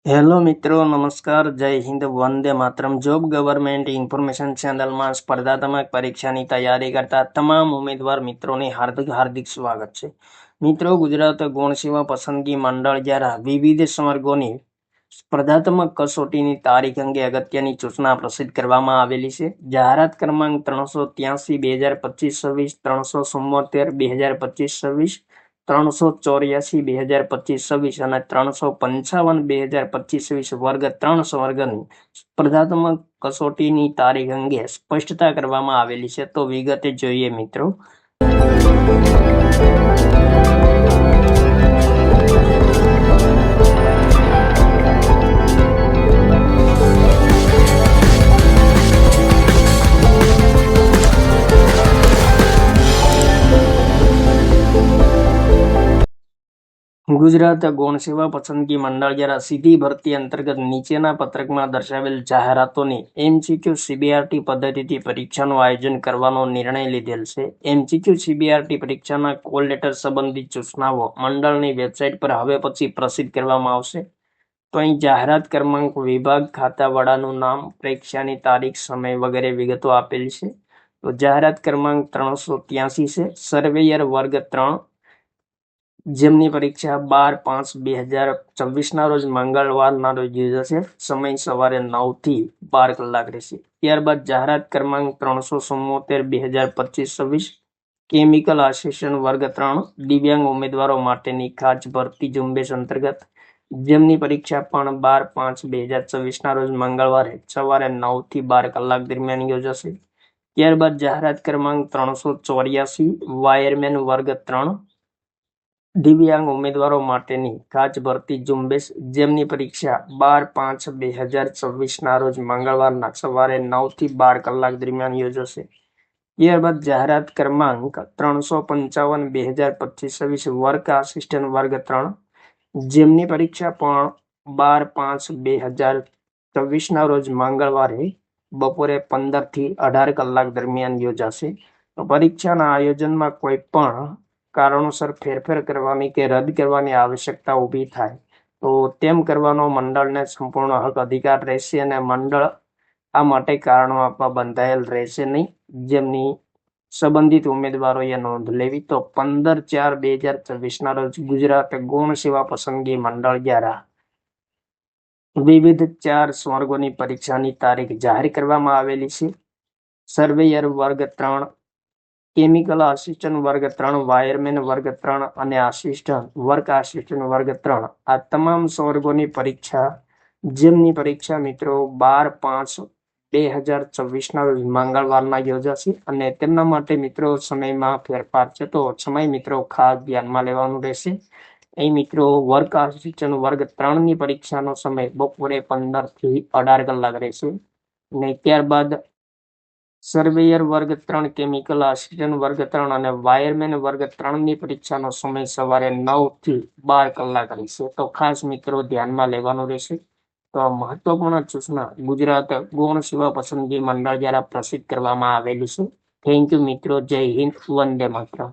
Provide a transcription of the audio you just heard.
Hello મિત્રો, નમસ્કાર, જય Hind, Vande Mataram. Job government information ચેનલમાં સ્પર્ધાત્મક પરીક્ષાની તૈયારી કરતા તમામ ઉમેદવાર મિત્રોને હાર્દિક સ્વાગત છે. મિત્રો, ગુજરાત ગૌણ સેવા પસંદગી મંડળ દ્વારા વિવિધ સંવર્ગોની સ્પર્ધાત્મક કસોટીની તારીખ અંગે અગત્યની સૂચના પ્રસિદ્ધ કરવામાં આવેલી છે. જાહેરાત ક્રમાંક 383 2025-26, 374 2025-26, 384 2025-26 અને 355 2025-26 વર્ગ 3 સંવર્ગની સ્પર્ધાત્મક કસોટીની તારીખ અંગે સ્પષ્ટતા કરવામાં આવેલી છે. તો વિગતે જોઈએ મિત્રો. ગુજરાત ગૌણ સેવા પસંદગી મંડળ દ્વારા સીધી ભરતી અંતર્ગત નીચેના પત્રકમાં દર્શાવેલ જાહેરાતોની MCQ CBRT પદ્ધતિથી પરીક્ષાનું આયોજન કરવાનો નિર્ણય લીધેલ છે. MCQ CBRT પરીક્ષાના કોલ લેટર સંબંધિત સૂચનાઓ મંડળની વેબસાઇટ પર હવે પછી પ્રસિદ્ધ કરવામાં આવશે. તો અહીં જાહેરાત ક્રમાંક, વિભાગ, ખાતાવાળાનું નામ, પરીક્ષાની તારીખ, સમય વગેરે વિગતો આપેલી છે. તો જાહેરાત ક્રમાંક 383 છે. સર્વેયર વર્ગ 3, જેમની પરીક્ષા 12/5/2024 રોજ મંગળવારના રોજ યોજાશે. સમય સવારે 9 થી 12 કલાક રહેશે. ત્યારબાદ જાહેરાત ક્રમાંક 374 2025-26, કેમિકલ આસિસ્ટન્ટ વર્ગ 3, દિવ્યાંગ ઉમેદવારો માટેની ખાસ ભરતી ઝુંબેશ અંતર્ગત, જેમની પરીક્ષા પણ 12/5/2024 રોજ મંગળવારે સવારે 9 થી 12 કલાક દરમિયાન યોજાશે. ત્યારબાદ જાહેરાત ક્રમાંક 384 વાયરમેન વર્ગ 3, દિવ્યાંગ ઉમેદવારો માટેની ખાસ ભરતી ઝુંબેશ, જેમની પરીક્ષા 12/5/2024 રોજ મંગળવારના સવારે 9 થી 12 કલાક દરમિયાન યોજાશે. ત્યારબાદ જાહેરાત ક્રમાંક 355 2025-26 વર્ક આસિસ્ટન્ટ વર્ગ 3, જેમની પરીક્ષા પણ 12/5/2024 રોજ મંગળવારે બપોરે 15 થી 18 કલાક દરમિયાન યોજાશે. તો પરીક્ષાના આયોજનમાં કોઈ પણ કારણોસર ફેરફાર કરવાની કે રદ કરવાની આવશ્યકતા ઊભી થાય તો તેમ કરવાનો મંડળને સંપૂર્ણ હક અધિકાર રહેશે અને મંડળ આ માટે કારણો આપવા બંધાયેલ રહેશે નહીં. જેમની સંબંધિત ઉમેદવારોએ નોંધ લેવી. તો 15/4/2024 રોજ ગુજરાત ગૌણ સેવા પસંદગી મંડળ દ્વારા વિવિધ 4 સંવર્ગોની પરીક્ષાની તારીખ જાહેર કરવામાં આવેલી છે. સર્વેયર વર્ગ 3, કેમિકલ આસિસ્ટન્ટ વર્ગ 3, વાયરમેન વર્ગ 3 અને વર્ક આસિસ્ટન્ટ વર્ગ 3, આ તમામ સંવર્ગોની પરીક્ષા, જેમની પરીક્ષા મિત્રો 12/5/2024 રોજ મંગળવારના યોજાશે અને તેમના માટે મિત્રો સમયમાં ફેરફાર છે. તો સમય મિત્રો ખાસ ધ્યાનમાં લેવાનું રહેશે. અહીં મિત્રો વર્ક આસિસ્ટન્ટ વર્ગ 3ની પરીક્ષાનો સમય બપોરે 15 થી 18 કલાક રહેશે અને ત્યારબાદ સર્વેયર વર્ગ 3, કેમિકલ આસિસ્ટન્ટ વર્ગ 3 અને વાયરમેન વર્ગ 3ની પરીક્ષાનો સમય સવારે 9 થી 12 કલાક રહેશે. તો ખાસ મિત્રો ધ્યાનમાં લેવાનું રહેશે. તો આ મહત્વપૂર્ણ સૂચના ગુજરાત ગૌણ સેવા પસંદગી મંડળ દ્વારા પ્રસિદ્ધ કરવામાં આવેલી છે. થેન્ક યુ મિત્રો. જય હિન્દ, વંદે માતરમ.